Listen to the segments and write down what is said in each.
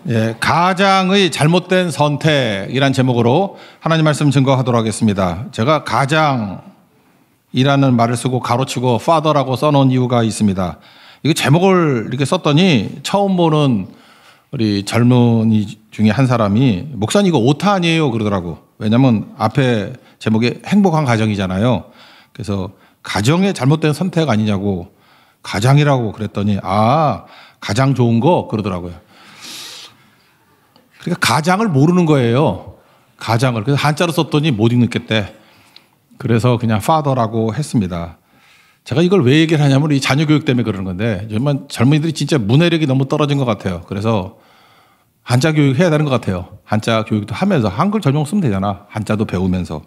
예, 가장의 잘못된 선택이란 제목으로 하나님 말씀 증거하도록 하겠습니다. 제가 가장이라는 말을 쓰고 가로치고 father라고 써놓은 이유가 있습니다. 이거 제목을 이렇게 썼더니 처음 보는 우리 젊은이 중에 한 사람이 목사님 이거 오타 아니에요 그러더라고. 왜냐하면 앞에 제목이 행복한 가정이잖아요. 그래서 가정의 잘못된 선택 아니냐고 가장이라고 그랬더니 아 가장 좋은 거 그러더라고요. 그러니까 가장을 모르는 거예요. 가장을. 그래서 한자로 썼더니 못 읽겠대. 그래서 그냥 father라고 했습니다. 제가 이걸 왜 얘기를 하냐면 이 자녀 교육 때문에 그러는 건데 정말 젊은이들이 진짜 문해력이 너무 떨어진 것 같아요. 그래서 한자 교육 해야 되는 것 같아요. 한자 교육도 하면서 한글 전용 쓰면 되잖아. 한자도 배우면서.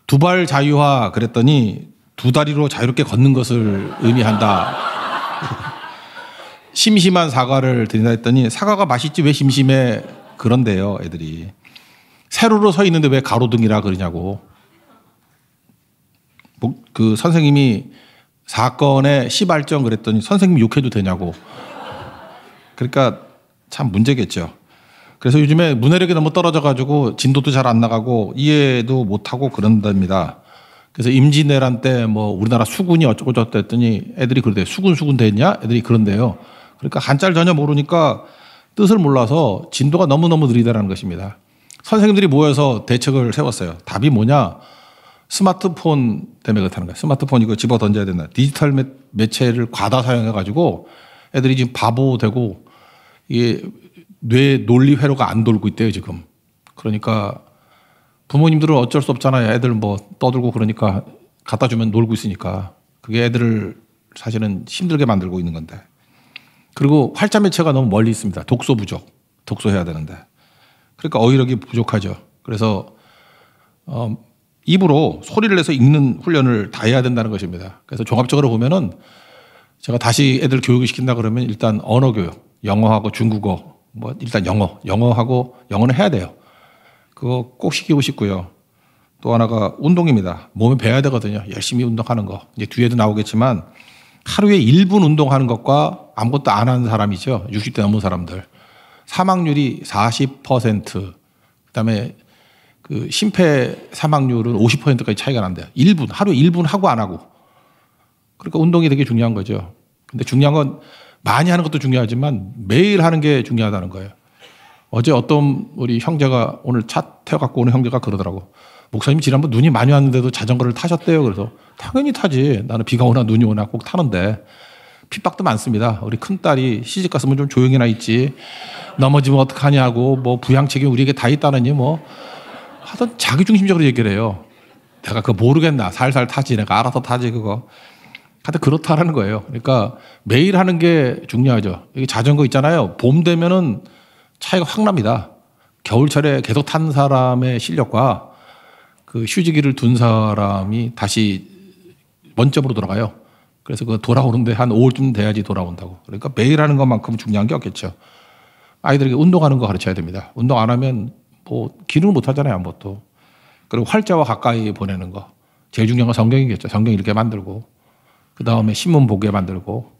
두발 자유화 그랬더니 두 다리로 자유롭게 걷는 것을 의미한다. 심심한 사과를 드린다 했더니 사과가 맛있지 왜 심심해 그런데요 애들이. 세로로 서 있는데 왜 가로등이라 그러냐고. 그 선생님이 사건의 시발점 그랬더니 선생님 욕해도 되냐고. 그러니까 참 문제겠죠. 그래서 요즘에 문해력이 너무 떨어져가지고 진도도 잘 안 나가고 이해도 못하고 그런답니다. 그래서 임진왜란 때 뭐 우리나라 수군이 어쩌고 저쩌고 했더니 애들이 그러대요. 수군 됐냐? 애들이 그런데요. 그러니까 한자를 전혀 모르니까 뜻을 몰라서 진도가 너무너무 느리다는 것입니다. 선생님들이 모여서 대책을 세웠어요. 답이 뭐냐? 스마트폰 때문에 그렇다는 거예요. 스마트폰 이거 집어 던져야 된다. 디지털 매체를 과다 사용해가지고 애들이 지금 바보 되고 이게 뇌 논리 회로가 안 돌고 있대요 지금. 그러니까 부모님들은 어쩔 수 없잖아요. 애들 뭐 떠들고 그러니까 갖다 주면 놀고 있으니까 그게 애들을 사실은 힘들게 만들고 있는 건데. 그리고 활자 매체가 너무 멀리 있습니다. 독서 부족. 독서해야 되는데. 그러니까 어휘력이 부족하죠. 그래서 입으로 소리를 내서 읽는 훈련을 다 해야 된다는 것입니다. 그래서 종합적으로 보면은 제가 다시 애들 교육을 시킨다 그러면 일단 언어 교육, 영어하고 중국어, 뭐 일단 영어하고 영어는 해야 돼요. 그거 꼭 시키고 싶고요. 또 하나가 운동입니다. 몸에 배워야 되거든요. 열심히 운동하는 거. 이제 뒤에도 나오겠지만 하루에 1분 운동하는 것과 아무것도 안 하는 사람이죠. 60대 넘은 사람들. 사망률이 40%, 그다음에 그 심폐 사망률은 50%까지 차이가 난대요. 1분, 하루에 1분 하고 안 하고. 그러니까 운동이 되게 중요한 거죠. 근데 중요한 건 많이 하는 것도 중요하지만 매일 하는 게 중요하다는 거예요. 어제 어떤 우리 형제가 오늘 차 태워갖고 오는 형제가 그러더라고. 목사님 지난번 눈이 많이 왔는데도 자전거를 타셨대요. 그래서 당연히 타지. 나는 비가 오나 눈이 오나 꼭 타는데. 핍박도 많습니다. 우리 큰딸이 시집 갔으면 좀 조용히나 있지. 넘어지면 어떡하냐고 뭐 부양 책임 우리에게 다 있다느니 뭐 하여튼 자기중심적으로 얘기를 해요. 내가 그거 모르겠나. 살살 타지. 내가 알아서 타지 그거. 하여튼 그렇다라는 거예요. 그러니까 매일 하는 게 중요하죠. 여기 자전거 있잖아요. 봄 되면은 차이가 확 납니다. 겨울철에 계속 탄 사람의 실력과 그 휴지기를 둔 사람이 다시 원점으로 돌아가요. 그래서 그 돌아오는데 한 5월쯤 돼야지 돌아온다고. 그러니까 매일 하는 것만큼 중요한 게 없겠죠. 아이들에게 운동하는 거 가르쳐야 됩니다. 운동 안 하면 뭐 기능을 못 하잖아요, 아무것도. 그리고 활자와 가까이 보내는 거. 제일 중요한 건 성경이겠죠. 성경 읽게 만들고. 그 다음에 신문 보게 만들고.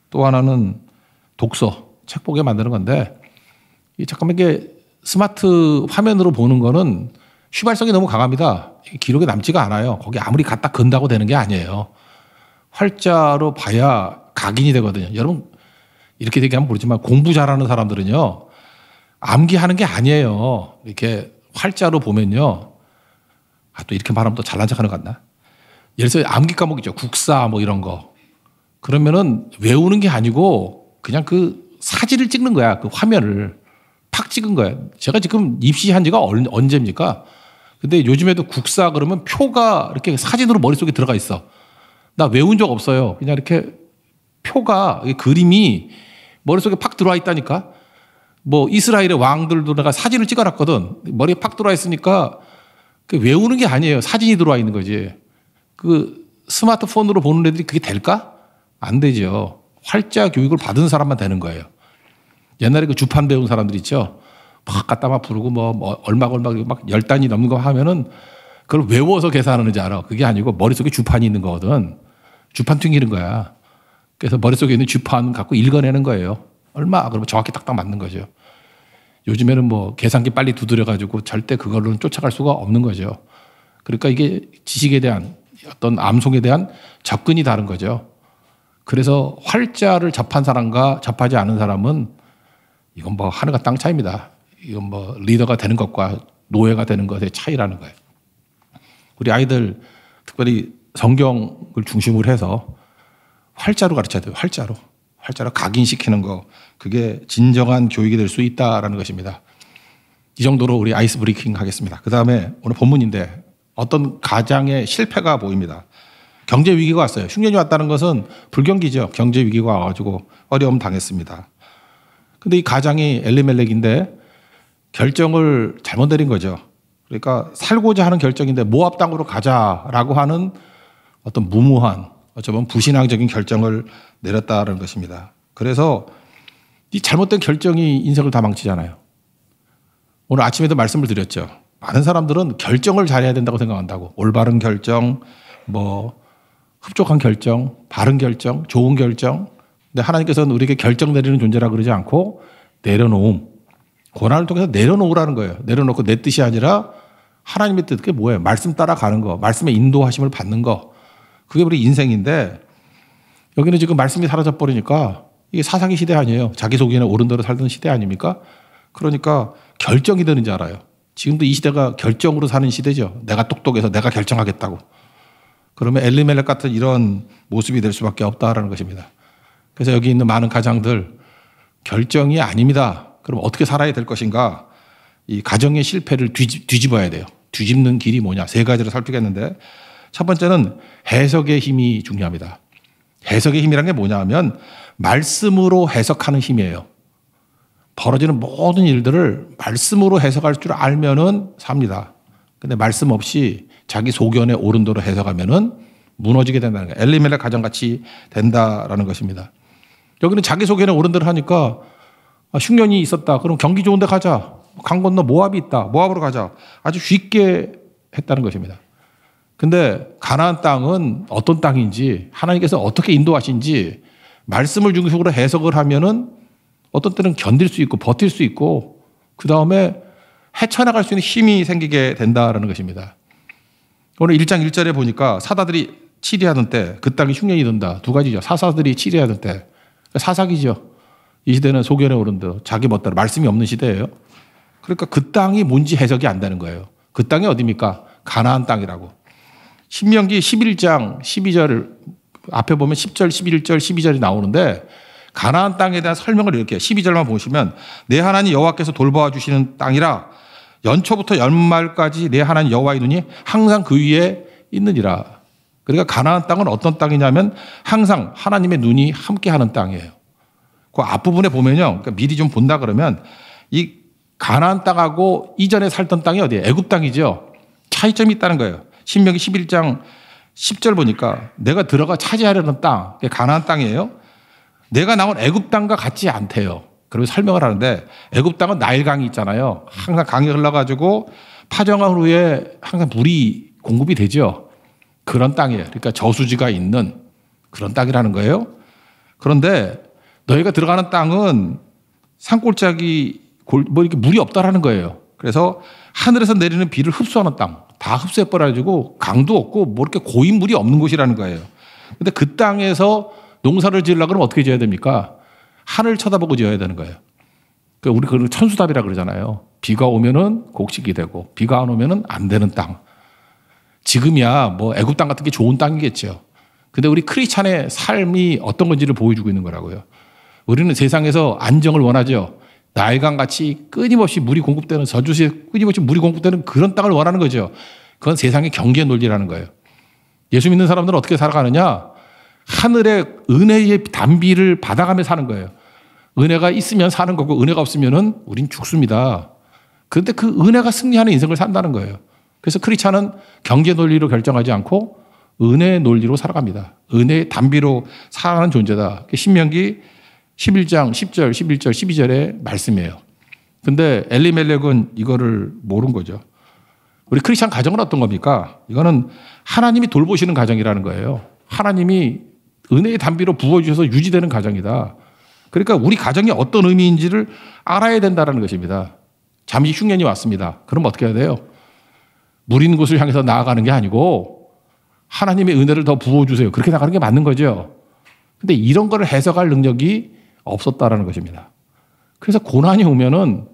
또 하나는 독서, 책 보게 만드는 건데 잠깐만 이게 스마트 화면으로 보는 거는 휘발성이 너무 강합니다. 기록에 남지가 않아요. 거기 아무리 갖다 건다고 되는 게 아니에요. 활자로 봐야 각인이 되거든요. 여러분 이렇게 얘기하면 모르지만 공부 잘하는 사람들은요. 암기하는 게 아니에요. 이렇게 활자로 보면요. 아, 또 이렇게 말하면 또 잘난 척하는 것 같나? 예를 들어서 암기 과목 있죠. 국사 뭐 이런 거. 그러면은 외우는 게 아니고 그냥 그 사진을 찍는 거야. 그 화면을 팍 찍은 거야. 제가 지금 입시한 지가 언제입니까? 근데 요즘에도 국사 그러면 표가 이렇게 사진으로 머릿속에 들어가 있어. 나 외운 적 없어요. 그냥 이렇게 표가 그림이 머릿속에 팍 들어와 있다니까. 뭐 이스라엘의 왕들도 내가 사진을 찍어놨거든. 머리에 팍 들어와 있으니까 그 외우는 게 아니에요. 사진이 들어와 있는 거지. 그 스마트폰으로 보는 애들이 그게 될까? 안 되죠. 활자 교육을 받은 사람만 되는 거예요. 옛날에 그 주판 배운 사람들 있죠. 막 갖다 막 부르고 뭐 얼마 막 10단위 넘는 거 하면은 그걸 외워서 계산하는지 알아. 그게 아니고 머릿속에 주판이 있는 거거든. 주판 튕기는 거야. 그래서 머릿속에 있는 주판 갖고 읽어내는 거예요. 얼마? 그러면 정확히 딱딱 맞는 거죠. 요즘에는 뭐 계산기 빨리 두드려가지고 절대 그걸로는 쫓아갈 수가 없는 거죠. 그러니까 이게 지식에 대한 어떤 암송에 대한 접근이 다른 거죠. 그래서 활자를 접한 사람과 접하지 않은 사람은 이건 뭐 하늘과 땅 차이입니다. 이건 뭐 리더가 되는 것과 노예가 되는 것의 차이라는 거예요. 우리 아이들 특별히 성경을 중심으로 해서 활자로 가르쳐야 돼요. 활자로 각인시키는 거. 그게 진정한 교육이 될 수 있다라는 것입니다. 이 정도로 우리 아이스 브레이킹 하겠습니다. 그 다음에 오늘 본문인데 어떤 가장의 실패가 보입니다. 경제 위기가 왔어요. 흉년이 왔다는 것은 불경기죠. 경제 위기가 와가지고 어려움 당했습니다. 근데 이 가장이 엘리멜렉인데 결정을 잘못 내린 거죠. 그러니까 살고자 하는 결정인데 모압 땅으로 가자라고 하는 어떤 무모한 어쩌면 부신앙적인 결정을 내렸다는 것입니다. 그래서 이 잘못된 결정이 인생을 다 망치잖아요. 오늘 아침에도 말씀을 드렸죠. 많은 사람들은 결정을 잘해야 된다고 생각한다고. 올바른 결정, 뭐 흡족한 결정, 바른 결정, 좋은 결정. 근데 하나님께서는 우리에게 결정 내리는 존재라 그러지 않고 내려놓음. 고난을 통해서 내려놓으라는 거예요. 내려놓고 내 뜻이 아니라 하나님의 뜻. 그게 뭐예요? 말씀 따라가는 거. 말씀의 인도하심을 받는 거. 그게 우리 인생인데 여기는 지금 말씀이 사라져버리니까 이게 사사기 시대 아니에요. 자기소개는 옳은 대로 살던 시대 아닙니까? 그러니까 결정이 되는 줄 알아요. 지금도 이 시대가 결정으로 사는 시대죠. 내가 똑똑해서 내가 결정하겠다고. 그러면 엘리멜렉 같은 이런 모습이 될 수밖에 없다라는 것입니다. 그래서 여기 있는 많은 가장들 결정이 아닙니다. 그럼 어떻게 살아야 될 것인가? 이 가정의 실패를 뒤집어야 돼요. 뒤집는 길이 뭐냐? 3가지를 살피겠는데 첫 번째는 해석의 힘이 중요합니다. 해석의 힘이라는 게 뭐냐 하면 말씀으로 해석하는 힘이에요. 벌어지는 모든 일들을 말씀으로 해석할 줄 알면은 삽니다. 근데 말씀 없이 자기 소견에 옳은 대로 해석하면은 무너지게 된다는 거예요. 엘리멜렉 가정같이 된다라는 것입니다. 여기는 자기 소견에 옳은 대로 하니까 흉년이 있었다. 그럼 경기 좋은 데 가자. 강 건너 모압이 있다. 모압으로 가자. 아주 쉽게 했다는 것입니다. 근데 가나안 땅은 어떤 땅인지 하나님께서 어떻게 인도하신지 말씀을 중심으로 해석을 하면은 어떤 때는 견딜 수 있고 버틸 수 있고 그 다음에 헤쳐나갈 수 있는 힘이 생기게 된다라는 것입니다. 오늘 1장 1절에 보니까 사다들이 치리하던 때 그 땅이 흉년이 든다. 2가지죠. 사사들이 치리하던 때. 사사기죠. 이 시대는 소견에 오른 대로 자기 멋대로 말씀이 없는 시대예요. 그러니까 그 땅이 뭔지 해석이 안 되는 거예요. 그 땅이 어디입니까? 가나안 땅이라고. 신명기 11장 12절 앞에 보면 10절, 11절, 12절이 나오는데 가나안 땅에 대한 설명을 이렇게 12절만 보시면 내 하나님 여호와께서 돌보아 주시는 땅이라 연초부터 연말까지 내 하나님 여호와의 눈이 항상 그 위에 있느니라. 그러니까 가나안 땅은 어떤 땅이냐면 항상 하나님의 눈이 함께하는 땅이에요. 그 앞부분에 보면요. 그러니까 미리 좀 본다 그러면 이 가나안 땅하고 이전에 살던 땅이 어디예요? 애굽 땅이죠. 차이점이 있다는 거예요. 신명기 11장 10절 보니까 내가 들어가 차지하려는 땅, 그게 가나안 땅이에요. 내가 나온 애굽 땅과 같지 않대요. 그러면서 설명을 하는데 애굽 땅은 나일강이 있잖아요. 항상 강이 흘러가지고 파정한 후에 항상 물이 공급이 되죠. 그런 땅이에요. 그러니까 저수지가 있는 그런 땅이라는 거예요. 그런데 너희가 들어가는 땅은 산골짜기 뭐 이렇게 물이 없다라는 거예요. 그래서 하늘에서 내리는 비를 흡수하는 땅. 다 흡수해버려가지고 강도 없고 뭐 이렇게 고인 물이 없는 곳이라는 거예요. 근데 그 땅에서 농사를 지으려고 그러면 어떻게 지어야 됩니까? 하늘 쳐다보고 지어야 되는 거예요. 그러니까 우리 그걸 천수답이라 그러잖아요. 비가 오면은 곡식이 되고 비가 안 오면은 안 되는 땅. 지금이야 뭐 애굽 땅 같은 게 좋은 땅이겠죠. 근데 우리 크리스찬의 삶이 어떤 건지를 보여주고 있는 거라고요. 우리는 세상에서 안정을 원하죠. 나일강 같이 끊임없이 물이 공급되는 저주시에 끊임없이 물이 공급되는 그런 땅을 원하는 거죠. 그건 세상의 경계 논리라는 거예요. 예수 믿는 사람들은 어떻게 살아가느냐? 하늘의 은혜의 단비를 받아가며 사는 거예요. 은혜가 있으면 사는 거고 은혜가 없으면은 우린 죽습니다. 그런데 그 은혜가 승리하는 인생을 산다는 거예요. 그래서 크리스찬은 경계 논리로 결정하지 않고 은혜의 논리로 살아갑니다. 은혜의 단비로 살아가는 존재다. 신명기 11장 10절, 11절, 12절의 말씀이에요. 근데 엘리멜렉은 이거를 모른 거죠. 우리 크리스찬 가정은 어떤 겁니까? 이거는 하나님이 돌보시는 가정이라는 거예요. 하나님이 은혜의 단비로 부어주셔서 유지되는 가정이다. 그러니까 우리 가정이 어떤 의미인지를 알아야 된다는 것입니다. 잠시 흉년이 왔습니다. 그럼 어떻게 해야 돼요? 무린 곳을 향해서 나아가는 게 아니고 하나님의 은혜를 더 부어주세요. 그렇게 나가는 게 맞는 거죠. 근데 이런 거를 해석할 능력이 없었다라는 것입니다. 그래서 고난이 오면은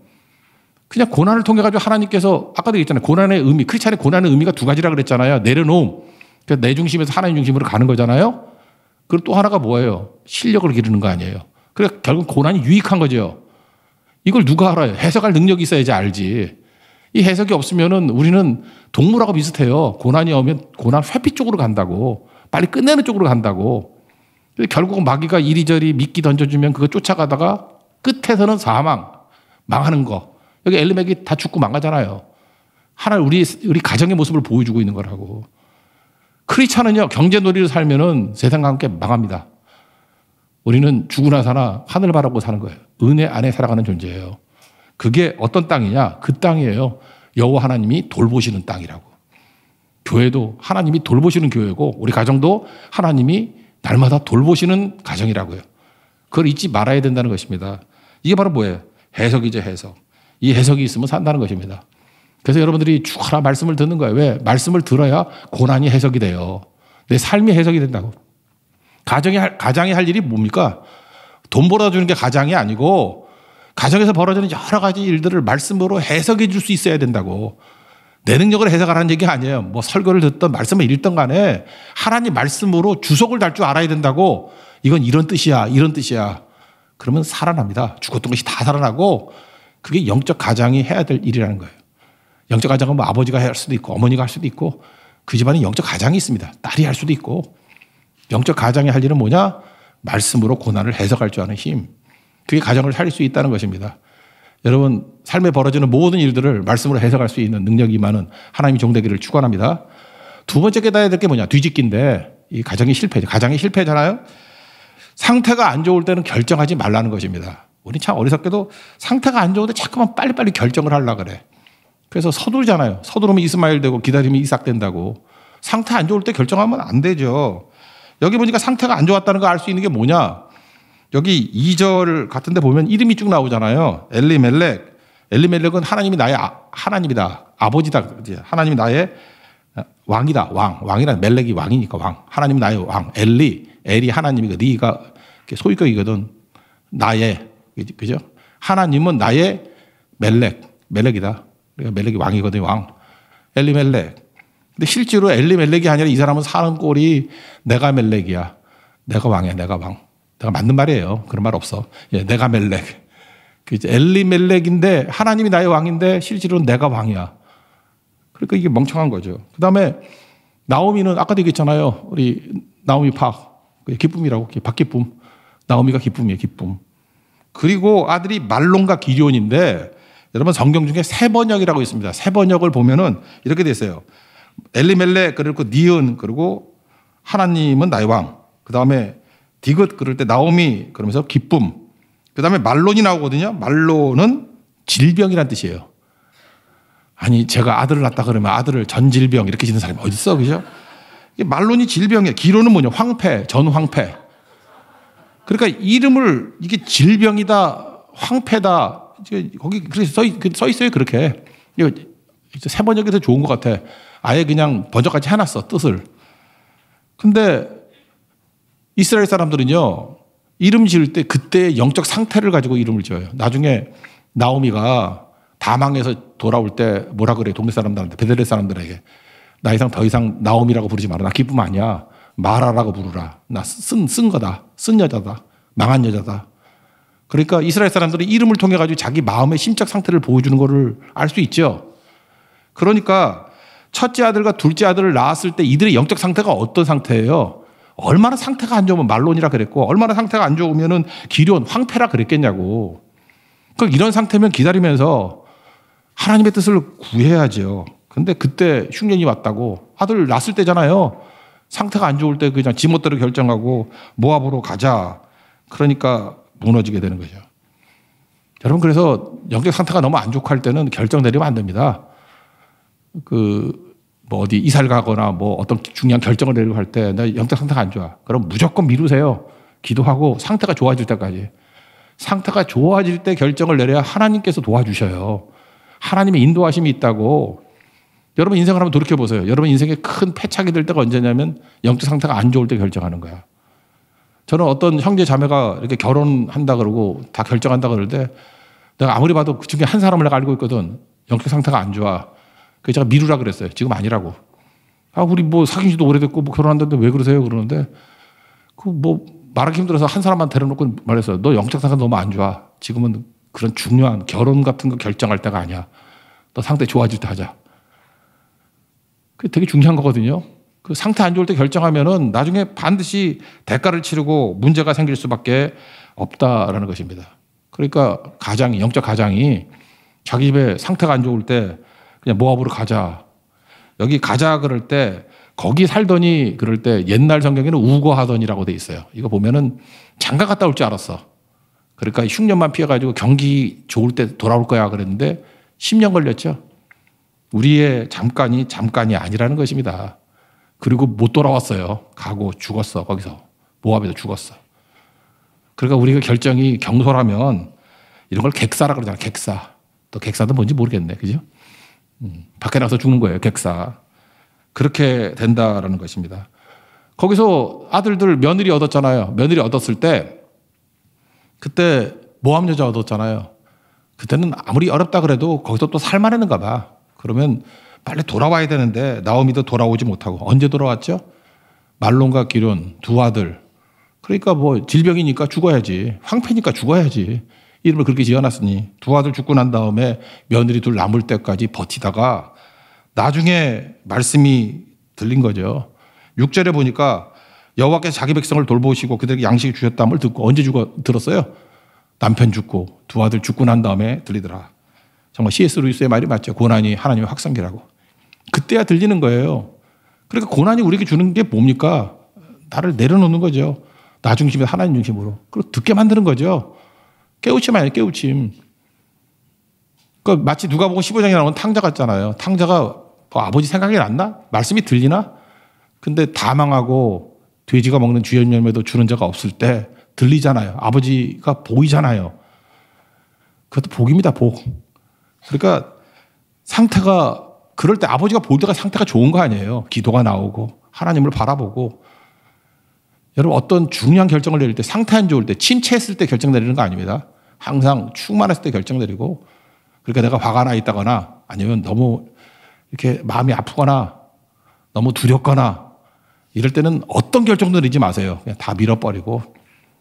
그냥 고난을 통해 가지고 하나님께서 아까도 얘기했잖아요. 고난의 의미, 크리스찬의 고난의 의미가 두 가지라 그랬잖아요. 내려놓음. 그러니까 내 중심에서 하나님 중심으로 가는 거잖아요. 그리고 또 하나가 뭐예요? 실력을 기르는 거 아니에요. 그러니까 결국 고난이 유익한 거죠. 이걸 누가 알아요? 해석할 능력이 있어야지 알지. 이 해석이 없으면은 우리는 동물하고 비슷해요. 고난이 오면 고난 회피 쪽으로 간다고. 빨리 끝내는 쪽으로 간다고. 결국은 마귀가 이리저리 미끼 던져주면 그거 쫓아가다가 끝에서는 사망, 망하는 거. 여기 엘리멜렉이 다 죽고 망하잖아요. 하나님 우리 가정의 모습을 보여주고 있는 거라고. 크리스찬은요, 경제 논리로 살면은 세상과 함께 망합니다. 우리는 죽으나 사나 하늘 바라고 사는 거예요. 은혜 안에 살아가는 존재예요. 그게 어떤 땅이냐? 그 땅이에요. 여호와 하나님이 돌보시는 땅이라고. 교회도 하나님이 돌보시는 교회고 우리 가정도 하나님이 날마다 돌보시는 가정이라고요. 그걸 잊지 말아야 된다는 것입니다. 이게 바로 뭐예요? 해석이죠, 해석. 이 해석이 있으면 산다는 것입니다. 그래서 여러분들이 쭉 하나 말씀을 듣는 거예요. 왜? 말씀을 들어야 고난이 해석이 돼요. 내 삶이 해석이 된다고. 가장이 할 일이 뭡니까? 돈 벌어주는 게 가장이 아니고 가정에서 벌어지는 여러 가지 일들을 말씀으로 해석해 줄 수 있어야 된다고. 내 능력을 해석하라는 얘기가 아니에요. 뭐 설교를 듣던 말씀을 읽던 간에 하나님 말씀으로 주석을 달 줄 알아야 된다고. 이건 이런 뜻이야, 이런 뜻이야. 그러면 살아납니다. 죽었던 것이 다 살아나고 그게 영적 가장이 해야 될 일이라는 거예요. 영적 가장은 뭐 아버지가 할 수도 있고 어머니가 할 수도 있고 그 집안에 영적 가장이 있습니다. 딸이 할 수도 있고. 영적 가장이 할 일은 뭐냐? 말씀으로 고난을 해석할 줄 아는 힘. 그게 가정을 살릴 수 있다는 것입니다. 여러분 삶에 벌어지는 모든 일들을 말씀으로 해석할 수 있는 능력이 많은 하나님이 종되기를 축원합니다. 두 번째 깨달아야 될 게 뭐냐? 뒤집기인데 이 가정이 실패죠. 가정이 실패잖아요. 상태가 안 좋을 때는 결정하지 말라는 것입니다. 우리 참 어리석게도 상태가 안 좋을 때 자꾸만 빨리빨리 결정을 하려고 그래. 그래서 서두르잖아요. 서두르면 이스마엘 되고 기다리면 이삭 된다고. 상태 안 좋을 때 결정하면 안 되죠. 여기 보니까 상태가 안 좋았다는 걸 알 수 있는 게 뭐냐? 여기 2절 같은 데 보면 이름이 쭉 나오잖아요. 엘리멜렉. 엘리멜렉은 하나님이 나의 하나님이다. 아버지다. 하나님이 나의 왕이다. 왕이란 멜렉이 왕이니까 왕. 하나님이 나의 왕. 엘이 하나님이고 리가 소유격이거든. 나의. 그죠? 하나님은 나의 멜렉이다. 그러니까 멜렉이 왕이거든요. 왕. 엘리멜렉. 근데 실제로 엘리멜렉이 아니라 이 사람은 사는 꼴이 내가 멜렉이야. 내가 왕이야. 내가 왕. 내가 맞는 말이에요. 그런 말 없어. 예, 내가 멜렉. 엘리멜렉인데 하나님이 나의 왕인데 실제로는 내가 왕이야. 그러니까 이게 멍청한 거죠. 그 다음에 나오미는 아까도 얘기했잖아요. 우리 나오미 기쁨이라고. 박기쁨. 나오미가 기쁨이에요. 기쁨. 그리고 아들이 말론과 기럝인데 여러분 성경 중에 세 번역이라고 있습니다. 세 번역을 보면은 이렇게 돼 있어요. 엘리멜렉 그리고 니은 그리고 하나님은 나의 왕. 그 다음에 디귿 그럴 때 나오미 그러면서 기쁨. 그 다음에 말론이 나오거든요. 말론은 질병이란 뜻이에요. 아니 제가 아들을 낳았다 그러면 아들을 전질병 이렇게 짓는 사람이 어디 있어, 그죠? 말론이 질병이에요. 기로는 뭐냐? 황폐, 전황폐. 그러니까 이름을 이게 질병이다, 황폐다. 거기 그래서 써 있어요. 그렇게. 이거 세 번역이 더 좋은 것 같아. 아예 그냥 번역까지 해놨어, 뜻을. 근데 이스라엘 사람들은요, 이름 지을 때 그때의 영적 상태를 가지고 이름을 지어요. 나중에 나오미가 다 망해서 돌아올 때 뭐라 그래요? 동네 사람들한테, 베들레 사람들에게. 나 더 이상 나오미라고 부르지 마라. 나 기쁨 아니야. 마라라고 부르라. 나 쓴 거다. 쓴 여자다. 망한 여자다. 그러니까 이스라엘 사람들이 이름을 통해 가지고 자기 마음의 심적 상태를 보여주는 거를 알 수 있죠. 그러니까 첫째 아들과 둘째 아들을 낳았을 때 이들의 영적 상태가 어떤 상태예요? 얼마나 상태가 안 좋으면 말론이라 그랬고 얼마나 상태가 안 좋으면은 기럝, 황폐라 그랬겠냐고. 그러니까 이런 상태면 기다리면서 하나님의 뜻을 구해야죠. 근데 그때 흉년이 왔다고 아들 낳았을 때잖아요. 상태가 안 좋을 때 그냥 지멋대로 결정하고 모압으로 가자. 그러니까 무너지게 되는 거죠. 여러분 그래서 영적 상태가 너무 안 좋고 할 때는 결정 내리면 안 됩니다. 뭐 어디 이사를 가거나 뭐 어떤 중요한 결정을 내리고 할 때 나 영적 상태가 안 좋아. 그럼 무조건 미루세요. 기도하고 상태가 좋아질 때까지. 상태가 좋아질 때 결정을 내려야 하나님께서 도와주셔요. 하나님의 인도하심이 있다고. 여러분 인생을 한번 돌이켜보세요. 여러분 인생에 큰 패착이 될 때가 언제냐면 영적 상태가 안 좋을 때 결정하는 거야. 저는 어떤 형제 자매가 이렇게 결혼한다 그러고 다 결정한다 그럴 때 내가 아무리 봐도 그 중에 한 사람을 내가 알고 있거든. 영적 상태가 안 좋아. 그래서 제가 미루라 그랬어요. 지금 아니라고. 우리 뭐 사귄 지도 오래됐고 뭐 결혼한다는데 왜 그러세요? 그러는데 그 뭐 말하기 힘들어서 한 사람만 데려놓고 말했어요. 너 영적 상태가 너무 안 좋아. 지금은 그런 중요한 결혼 같은 거 결정할 때가 아니야. 너 상태 좋아질 때 하자. 그게 되게 중요한 거거든요. 그 상태 안 좋을 때 결정하면은 나중에 반드시 대가를 치르고 문제가 생길 수밖에 없다라는 것입니다. 그러니까 영적 가장이 자기 집에 상태가 안 좋을 때 그냥 모압으로 가자. 여기 가자 그럴 때 거기 살더니 그럴 때 옛날 성경에는 우거하더니라고 돼 있어요. 이거 보면은 장가 갔다 올 줄 알았어. 그러니까 흉년만 피해가지고 경기 좋을 때 돌아올 거야 그랬는데 10년 걸렸죠. 우리의 잠깐이 아니라는 것입니다. 그리고 못 돌아왔어요. 가고 죽었어. 거기서 모압에서 죽었어. 그러니까 우리가 결정이 경솔하면 이런 걸 객사라 그러잖아. 객사. 또 객사도 뭔지 모르겠네. 그죠? 밖에 나가서 죽는 거예요. 객사. 그렇게 된다라는 것입니다. 거기서 아들들 며느리 얻었잖아요. 며느리 얻었을 때 그때 모압 여자 얻었잖아요. 그때는 아무리 어렵다 그래도 거기서 또 살만했는가 봐. 그러면 빨리 돌아와야 되는데 나오미도 돌아오지 못하고 언제 돌아왔죠? 말론과 기럨 두 아들. 그러니까 뭐 질병이니까 죽어야지. 황폐니까 죽어야지. 이름을 그렇게 지어놨으니 두 아들 죽고 난 다음에 며느리 둘 남을 때까지 버티다가 나중에 말씀이 들린 거죠. 6절에 보니까 여호와께서 자기 백성을 돌보시고 그들에게 양식을 주셨다는 걸 듣고 언제 들었어요? 남편 죽고 두 아들 죽고 난 다음에 들리더라. 정말 C.S. 루이스의 말이 맞죠. 고난이 하나님의 확성기라고. 그때야 들리는 거예요. 그러니까 고난이 우리에게 주는 게 뭡니까? 나를 내려놓는 거죠. 나 중심에서 하나님 중심으로. 그리고 듣게 만드는 거죠. 깨우침 아니에요. 깨우침. 그러니까 마치 누가복음 15장에 나오는 탕자 같잖아요. 탕자가 뭐 아버지 생각이 났나? 말씀이 들리나? 근데 다 망하고 돼지가 먹는 주연 열매도 주는 자가 없을 때 들리잖아요. 아버지가 보이잖아요. 그것도 복입니다. 복. 그러니까 상태가 그럴 때 아버지가 볼 때가 상태가 좋은 거 아니에요. 기도가 나오고 하나님을 바라보고. 여러분 어떤 중요한 결정을 내릴 때 상태 안 좋을 때 침체했을 때 결정 내리는 거 아닙니다. 항상 충만했을 때 결정 내리고 그러니까 내가 화가 나 있다거나 아니면 너무 이렇게 마음이 아프거나 너무 두렵거나 이럴 때는 어떤 결정도 내리지 마세요. 그냥 다 밀어버리고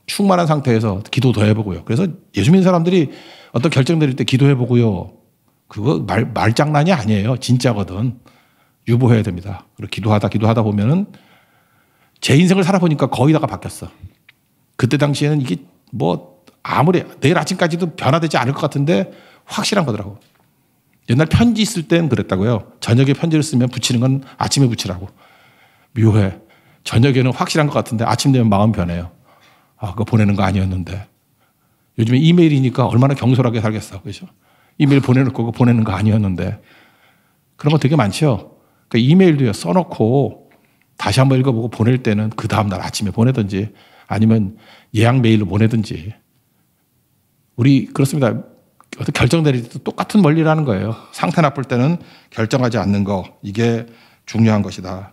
충만한 상태에서 기도 더 해보고요. 그래서 예수 믿는 사람들이 어떤 결정 내릴 때 기도해보고요. 그거 말장난이 아니에요. 진짜거든. 유보해야 됩니다. 그리고 기도하다 보면은 제 인생을 살아보니까 거의 다가 바뀌었어. 그때 당시에는 이게 뭐 아무리 내일 아침까지도 변화되지 않을 것 같은데 확실한 거더라고. 옛날 편지 쓸 땐 그랬다고요. 저녁에 편지를 쓰면 붙이는 건 아침에 붙이라고. 묘해. 저녁에는 확실한 것 같은데 아침 되면 마음 변해요. 그거 보내는 거 아니었는데. 요즘에 이메일이니까 얼마나 경솔하게 살겠어. 그죠? 이메일 보내놓고 그거 보내는 거 아니었는데. 그런 거 되게 많죠. 그러니까 이메일도요, 써놓고 다시 한번 읽어보고 보낼 때는 그 다음날 아침에 보내든지 아니면 예약 메일로 보내든지. 우리 그렇습니다. 어떤 결정 내릴 때도 똑같은 원리라는 거예요. 상태 나쁠 때는 결정하지 않는 거. 이게 중요한 것이다.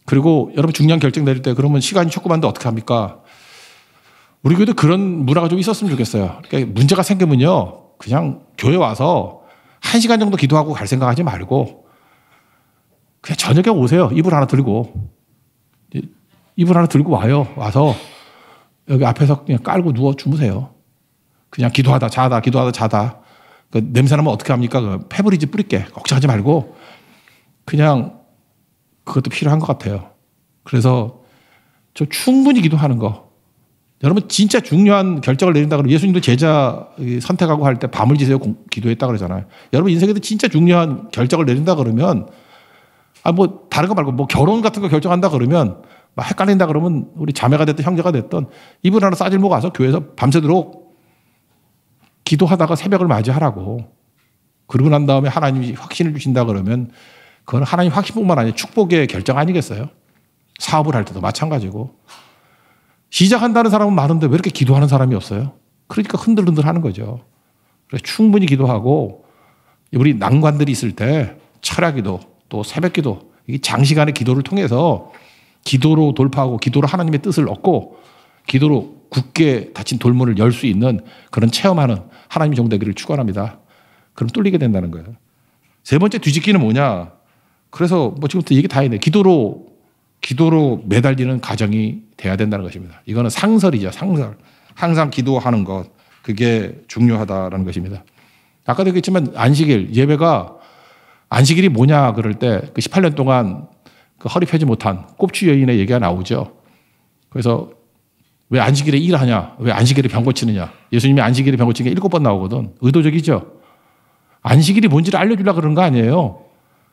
그리고 여러분 중요한 결정 내릴 때 그러면 시간이 조그만데 어떻게 합니까? 우리 교회도 그런 문화가 좀 있었으면 좋겠어요. 그러니까 문제가 생기면요. 그냥 교회 와서 1시간 정도 기도하고 갈 생각하지 말고 그냥 저녁에 오세요. 이불 하나 들고. 이불 하나 들고 와요. 와서 여기 앞에서 그냥 깔고 누워 주무세요. 그냥 기도하다 자다. 그 냄새 나면 어떻게 합니까? 그 페브리즈 뿌릴게. 걱정하지 말고 그냥 그것도 필요한 것 같아요. 그래서 저 충분히 기도하는 거. 여러분 진짜 중요한 결정을 내린다 그러면 예수님도 제자 선택하고 할 때 밤을 지새워 기도했다 그러잖아요. 여러분 인생에도 진짜 중요한 결정을 내린다 그러면 뭐 다른 거 말고 뭐 결혼 같은 거 결정한다 그러면 막 헷갈린다 그러면 우리 자매가 됐든 형제가 됐든 이불 하나 싸질고 가서 교회에서 밤새도록 기도하다가 새벽을 맞이하라고. 그러고 난 다음에 하나님이 확신을 주신다 그러면 그건 하나님 확신뿐만 아니라 축복의 결정 아니겠어요? 사업을 할 때도 마찬가지고. 시작한다는 사람은 많은데 왜 이렇게 기도하는 사람이 없어요? 그러니까 흔들흔들 하는 거죠. 그래서 충분히 기도하고 우리 난관들이 있을 때 철야기도 또 새벽기도 이게 장시간의 기도를 통해서 기도로 돌파하고 기도로 하나님의 뜻을 얻고 기도로 굳게 닫힌 돌문을 열 수 있는 그런 체험하는 하나님의 종 되기를 축원합니다. 그럼 뚫리게 된다는 거예요. 세 번째 뒤집기는 뭐냐? 그래서 뭐 지금부터 얘기 다 했네. 기도로 매달리는 가정이 돼야 된다는 것입니다. 이거는 상설이죠. 상설. 항상 기도하는 것. 그게 중요하다라는 것입니다. 아까도 얘기했지만 안식일 예배가 안식일이 뭐냐 그럴 때 그 18년 동안 그 허리 펴지 못한 꼽주 여인의 얘기가 나오죠. 그래서 왜 안식일에 일하냐? 왜 안식일에 병 고치느냐? 예수님이 안식일에 병 고치는 게 7번 나오거든. 의도적이죠. 안식일이 뭔지를 알려주려고 그런 거 아니에요.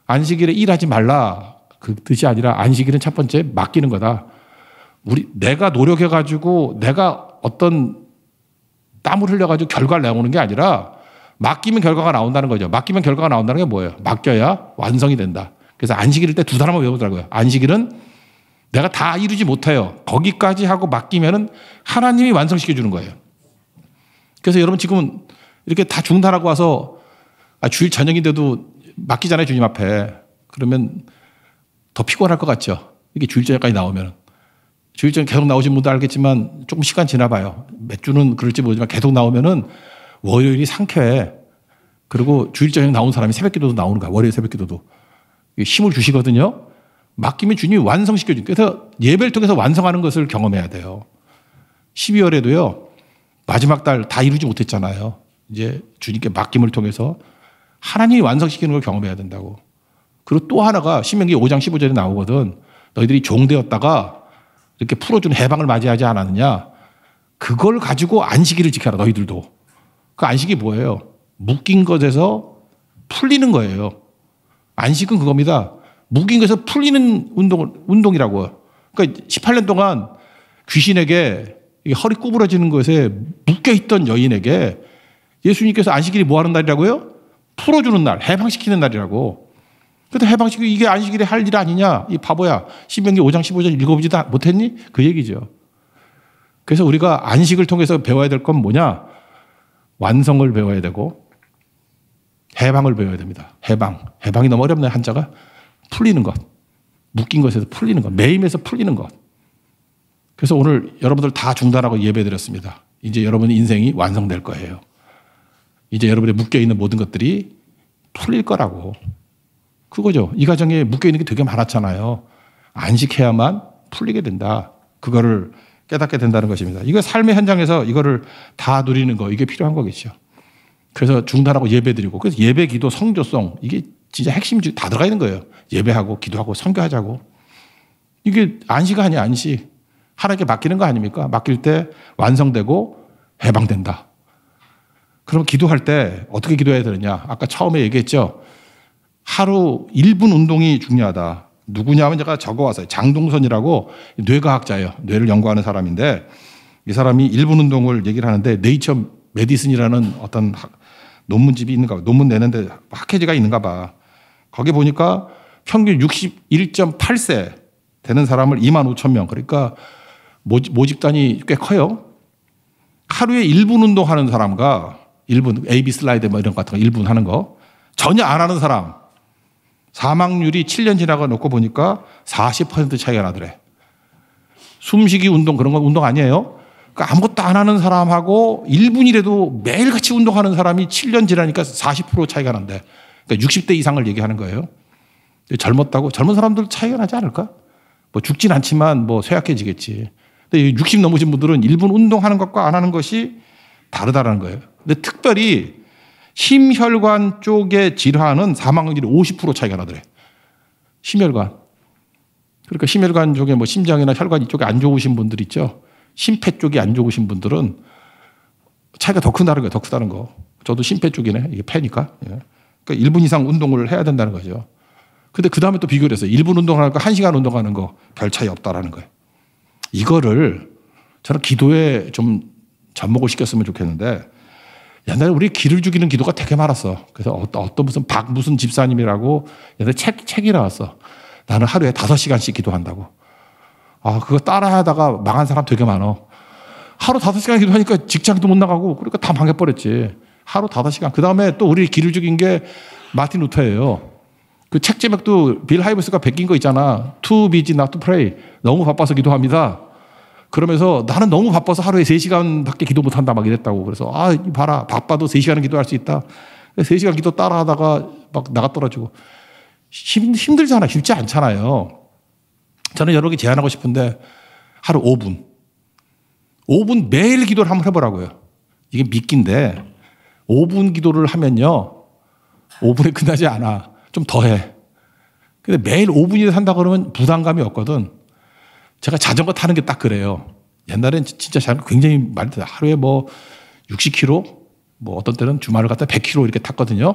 안식일에 일하지 말라. 그 뜻이 아니라 안식일은 첫 번째 맡기는 거다. 내가 노력해가지고 내가 어떤 땀을 흘려가지고 결과를 내오는 게 아니라 맡기면 결과가 나온다는 거죠. 맡기면 결과가 나온다는 게 뭐예요? 맡겨야 완성이 된다. 그래서 안식일일 때 두 단어만 외우더라고요. 안식일은 내가 다 이루지 못해요. 거기까지 하고 맡기면은 하나님이 완성시켜 주는 거예요. 그래서 여러분 지금은 이렇게 다 중단하고 와서 주일 저녁인데도 맡기잖아요. 주님 앞에. 그러면 더 피곤할 것 같죠. 이게 주일 저녁까지 나오면. 주일 저녁 계속 나오신 분도 알겠지만 조금 시간 지나봐요. 몇 주는 그럴지 모르지만 계속 나오면은 월요일이 상쾌해. 그리고 주일 저녁 나온 사람이 새벽 기도도 나오는 거야. 월요일 새벽 기도도. 힘을 주시거든요. 맡기면 주님이 완성시켜줘요. 그래서 예배를 통해서 완성하는 것을 경험해야 돼요. 12월에도요. 마지막 달 다 이루지 못했잖아요. 이제 주님께 맡김을 통해서 하나님이 완성시키는 걸 경험해야 된다고. 그리고 또 하나가 신명기 5장 15절에 나오거든. 너희들이 종되었다가 이렇게 풀어주는 해방을 맞이하지 않았느냐. 그걸 가지고 안식일을 지켜라. 너희들도. 그 안식이 뭐예요? 묶인 것에서 풀리는 거예요. 안식은 그겁니다. 묶인 것에서 풀리는 운동이라고요. 그러니까 18년 동안 귀신에게 허리 구부러지는 것에 묶여있던 여인에게 예수님께서 안식일이 뭐 하는 날이라고요? 풀어주는 날, 해방시키는 날이라고. 그래도 해방시키고 이게 안식일에 할 일 아니냐? 이 바보야. 신명기 5장 15절 읽어보지도 못했니? 그 얘기죠. 그래서 우리가 안식을 통해서 배워야 될 건 뭐냐? 완성을 배워야 되고 해방을 배워야 됩니다. 해방이 너무 어렵네. 한자가. 풀리는 것. 묶인 것에서 풀리는 것. 매임에서 풀리는 것. 그래서 오늘 여러분들 다 중단하고 예배드렸습니다. 이제 여러분의 인생이 완성될 거예요. 이제 여러분의 묶여있는 모든 것들이 풀릴 거라고. 그거죠. 이 가정에 묶여있는 게 되게 많았잖아요. 안식해야만 풀리게 된다. 그거를 깨닫게 된다는 것입니다. 이거 삶의 현장에서 이거를 다 누리는 거, 이게 필요한 거겠죠. 그래서 중단하고 예배드리고, 그래서 예배, 기도, 성교성, 이게 진짜 핵심 다 들어가 있는 거예요. 예배하고, 기도하고, 선교하자고. 이게 안식 아니야, 안식. 하나님께 맡기는 거 아닙니까? 맡길 때 완성되고 해방된다. 그럼 기도할 때 어떻게 기도해야 되느냐? 아까 처음에 얘기했죠. 하루 1분 운동이 중요하다. 누구냐면 제가 적어왔어요. 장동선이라고 뇌과학자예요. 뇌를 연구하는 사람인데 이 사람이 1분 운동을 얘기를 하는데 네이처 메디슨이라는 어떤 논문집이 있는가 봐. 논문 내는데 학회지가 있는가 봐. 거기 보니까 평균 61.8세 되는 사람을 25,000명. 그러니까 모집단이 꽤 커요. 하루에 1분 운동하는 사람과 1분 AB 슬라이드 뭐 이런 거 같은 거 1분 하는 거 전혀 안 하는 사람 사망률이 7년 지나가 놓고 보니까 40% 차이가 나더래. 숨쉬기 운동 그런 건 운동 아니에요. 그러니까 아무것도 안 하는 사람하고 1분이라도 매일같이 운동하는 사람이 7년 지나니까 40% 차이가 난대. 그러니까 60대 이상을 얘기하는 거예요. 젊었다고? 젊은 사람들 차이가 나지 않을까? 뭐 죽진 않지만 뭐 쇠약해지겠지. 근데 60 넘으신 분들은 1분 운동하는 것과 안 하는 것이 다르다는 거예요. 근데 특별히 심혈관 쪽의 질환은 사망률이 50% 차이가 나더래. 심혈관. 그러니까 심혈관 쪽에 뭐 심장이나 혈관 이쪽에 안 좋으신 분들 있죠. 심폐 쪽이 안 좋으신 분들은 차이가 더 크다는 거예요. 더 크다는 거. 저도 심폐 쪽이네. 이게 폐니까. 예. 그러니까 1분 이상 운동을 해야 된다는 거죠. 근데 그 다음에 또 비교를 했어요. 1분 운동하는 거, 1시간 운동하는 거 별 차이 없다라는 거예요. 이거를 저는 기도에 좀 접목을 시켰으면 좋겠는데 옛날에 우리 기를 죽이는 기도가 되게 많았어. 그래서 어떤 무슨 집사님이라고 옛날에 책이 나왔어. 나는 하루에 5시간씩 기도한다고. 아, 그거 따라하다가 망한 사람 되게 많어. 하루 5시간 기도하니까 직장도 못 나가고 그러니까 다 망해버렸지. 하루 5시간. 그 다음에 또 우리 기를 죽인 게 마틴 루터예요. 그 책 제목도 빌 하이브스가 베낀 거 있잖아. Too busy not to pray. 너무 바빠서 기도합니다. 그러면서 나는 너무 바빠서 하루에 3시간밖에 기도 못한다 막 이랬다고. 그래서 봐라. 바빠도 3시간은 기도할 수 있다. 3시간 기도 따라 하다가 막 나가 떨어지고. 힘들잖아. 쉽지 않잖아요. 저는 여러분에게 제안하고 싶은데 하루 5분. 5분 매일 기도를 한번 해보라고요. 이게 미끼인데 5분 기도를 하면요. 5분에 끝나지 않아. 좀 더 해. 근데 매일 5분이나 산다 그러면 부담감이 없거든. 제가 자전거 타는 게 딱 그래요. 옛날엔 진짜 자전거 굉장히 많이 타요. 하루에 뭐 60km, 뭐 어떤 때는 주말을 갖다 100km 이렇게 탔거든요.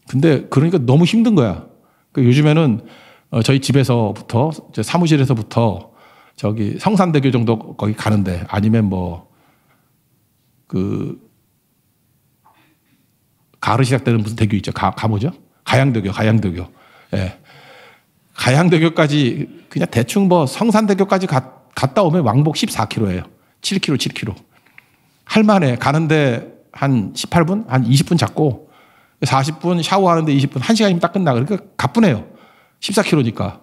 근데 그러니까 너무 힘든 거야. 요즘에는 저희 집에서부터, 사무실에서부터 저기 성산대교 정도 거기 가는데 아니면 뭐 가을이 시작되는 무슨 대교 있죠? 뭐죠? 가양대교. 예. 가양대교까지 그냥 대충 뭐 성산대교까지 갔다 오면 왕복 14km예요. 7km. 할만해. 가는데 한 18분? 한 20분 잡고 40분 샤워하는데 20분, 1시간이면 딱 끝나. 그러니까 가뿐해요. 14km니까.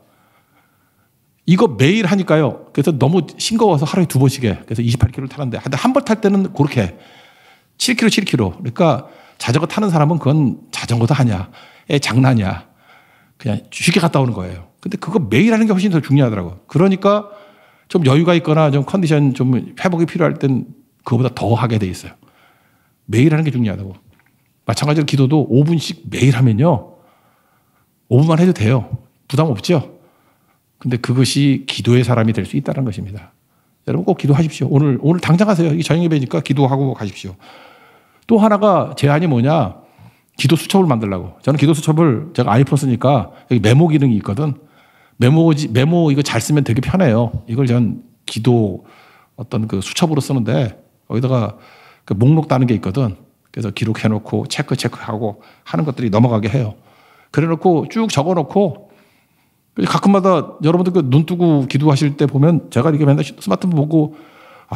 이거 매일 하니까요. 그래서 너무 싱거워서 하루에 2번씩 해. 그래서 28km를 타는데 한 번 탈 때는 그렇게 해. 7km. 그러니까 자전거 타는 사람은 그건 자전거도 하냐. 장난이야. 그냥 쉽게 갔다 오는 거예요. 근데 그거 매일 하는 게 훨씬 더 중요하더라고요. 그러니까 좀 여유가 있거나 좀 컨디션 좀 회복이 필요할 땐 그거보다 더 하게 돼 있어요. 매일 하는 게 중요하다고. 마찬가지로 기도도 5분씩 매일 하면요. 5분만 해도 돼요. 부담 없죠? 근데 그것이 기도의 사람이 될 수 있다는 것입니다. 여러분 꼭 기도하십시오. 오늘 당장 하세요. 이 저녁 예배니까 기도하고 가십시오. 또 하나가 제안이 뭐냐? 기도 수첩을 만들라고. 저는 기도 수첩을 제가 아이폰 쓰니까 여기 메모 기능이 있거든. 메모 이거 잘 쓰면 되게 편해요. 이걸 전 기도 어떤 그 수첩으로 쓰는데 거기다가 그 목록 따는 게 있거든. 그래서 기록해놓고 체크하고 하는 것들이 넘어가게 해요. 그래놓고 쭉 적어놓고 가끔마다 여러분들 그 눈 뜨고 기도하실 때 보면 제가 이렇게 맨날 스마트폰 보고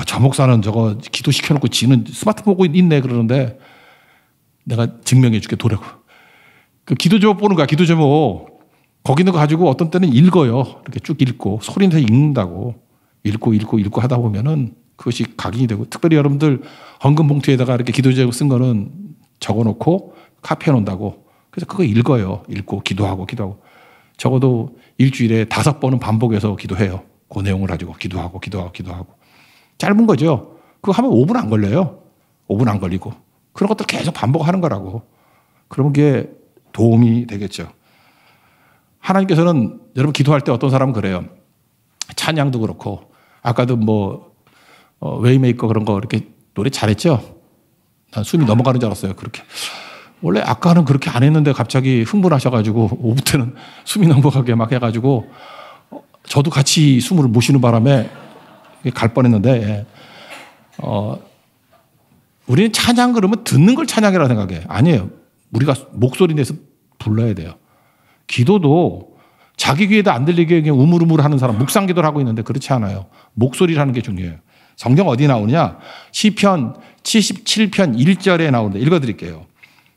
저 목사는 저거 기도 시켜놓고 지는 스마트폰 보고 있네 그러는데 내가 증명해 줄게 도라고. 그 기도 제목 보는 거야. 기도 제목. 거기 있는 거 가지고 어떤 때는 읽어요. 이렇게 쭉 읽고 소리 내서 읽는다고. 읽고 하다 보면은 그것이 각인이 되고 특별히 여러분들 헌금 봉투에다가 이렇게 기도 제목 쓴 거는 적어놓고 카피해 놓는다고. 그래서 그거 읽어요. 읽고 기도하고. 적어도 일주일에 5번은 반복해서 기도해요. 그 내용을 가지고 기도하고. 짧은 거죠. 그거 하면 5분 안 걸려요. 5분 안 걸리고. 그런 것들 계속 반복하는 거라고. 그러면 그게 도움이 되겠죠. 하나님께서는 여러분 기도할 때 어떤 사람은 그래요. 찬양도 그렇고 아까도 뭐 웨이메이커 그런 거 이렇게 노래 잘했죠. 난 숨이 넘어가는 줄 알았어요. 그렇게. 원래 아까는 그렇게 안 했는데 갑자기 흥분하셔가지고 오후때는 숨이 넘어가게 막 해가지고 저도 같이 숨을 못 쉬는 바람에 갈 뻔했는데 우리는 찬양 그러면 듣는 걸 찬양이라고 생각해. 아니에요. 우리가 목소리 내서 불러야 돼요. 기도도 자기 귀에도 안 들리게 그냥 우물우물 하는 사람, 묵상 기도를 하고 있는데 그렇지 않아요. 목소리를 하는 게 중요해요. 성경 어디 나오느냐? 시편 77편 1절에 나오는데 읽어드릴게요.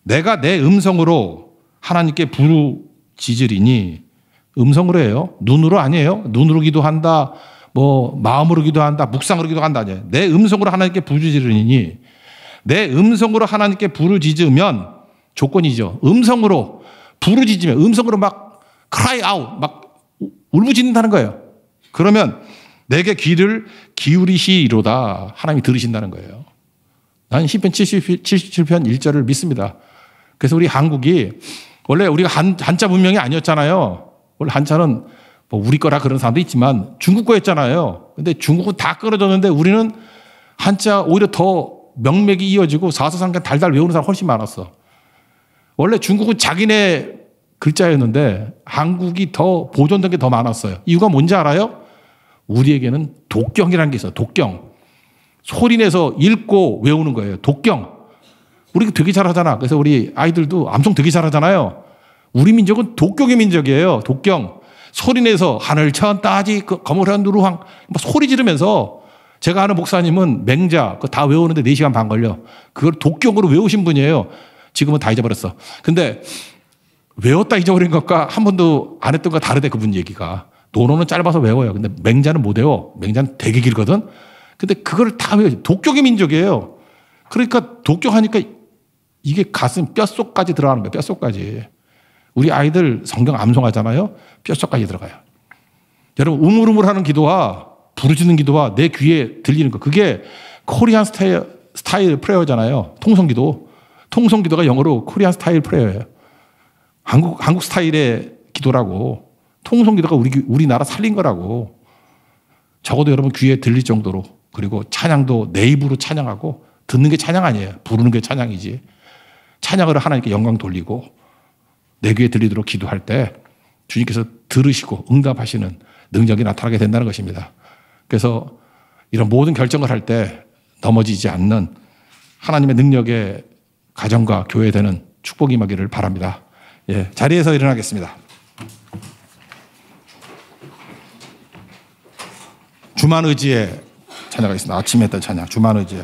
내가 내 음성으로 하나님께 부르짖으리니 음성으로 해요. 눈으로 아니에요. 눈으로 기도한다. 뭐 마음으로 기도한다. 묵상으로 기도한다. 내 음성으로 하나님께 부르짖으리니 내 음성으로 하나님께 부르짖으면 조건이죠. 음성으로 부르짖으면 음성으로 막 cry out 막 울부짖는다는 거예요. 그러면 내게 귀를 기울이시리로다. 하나님이 들으신다는 거예요. 난 시편 77편 1절을 믿습니다. 그래서 우리 한국이 원래 우리가 한자 문명이 아니었잖아요. 원래 한자는 뭐 우리 거라 그런 사람도 있지만 중국 거였잖아요. 근데 중국은 다 끊어졌는데 우리는 한자 오히려 더 명맥이 이어지고 사서상관 달달 외우는 사람 훨씬 많았어. 원래 중국은 자기네 글자였는데 한국이 더 보존된 게 더 많았어요. 이유가 뭔지 알아요? 우리에게는 독경이라는 게 있어요. 독경. 소리내서 읽고 외우는 거예요. 독경. 우리가 되게 잘하잖아. 그래서 우리 아이들도 암송 되게 잘하잖아요. 우리 민족은 독경의 민족이에요. 독경. 소리내서 하늘 천 따지 거무한 누루황 소리 지르면서 제가 아는 목사님은 맹자 그거 다 외우는데 4시간 반 걸려. 그걸 독경으로 외우신 분이에요. 지금은 다 잊어버렸어. 근데 외웠다 잊어버린 것과 한 번도 안 했던 거 다르대, 그분 얘기가. 논어는 짧아서 외워요. 근데 맹자는 못 외워. 맹자는 되게 길거든. 근데 그걸 다 외워요. 독경의 민족이에요. 그러니까 독경하니까 이게 가슴 뼛속까지 들어가는 거예요. 뼛속까지. 우리 아이들 성경 암송하잖아요. 뼛속까지 들어가요. 여러분, 우물우물하는 기도와 부르짖는 기도와 내 귀에 들리는 거, 그게 코리안 스타일 프레어잖아요. 통성기도. 통성기도가 영어로 코리안 스타일 프레어예요. 한국 스타일의 기도라고. 통성기도가 우리나라 살린 거라고. 적어도 여러분 귀에 들릴 정도로. 그리고 찬양도 내 입으로 찬양하고, 듣는 게 찬양 아니에요. 부르는 게 찬양이지. 찬양으로 하나님께 영광 돌리고 내 귀에 들리도록 기도할 때 주님께서 들으시고 응답하시는 능력이 나타나게 된다는 것입니다. 그래서 이런 모든 결정을 할 때 넘어지지 않는 하나님의 능력의 가정과 교회 되는 축복이 임하기를 바랍니다. 예, 자리에서 일어나겠습니다. 주만 의지에 찬양하겠습니다. 아침에 했던 찬양, 주만 의지에.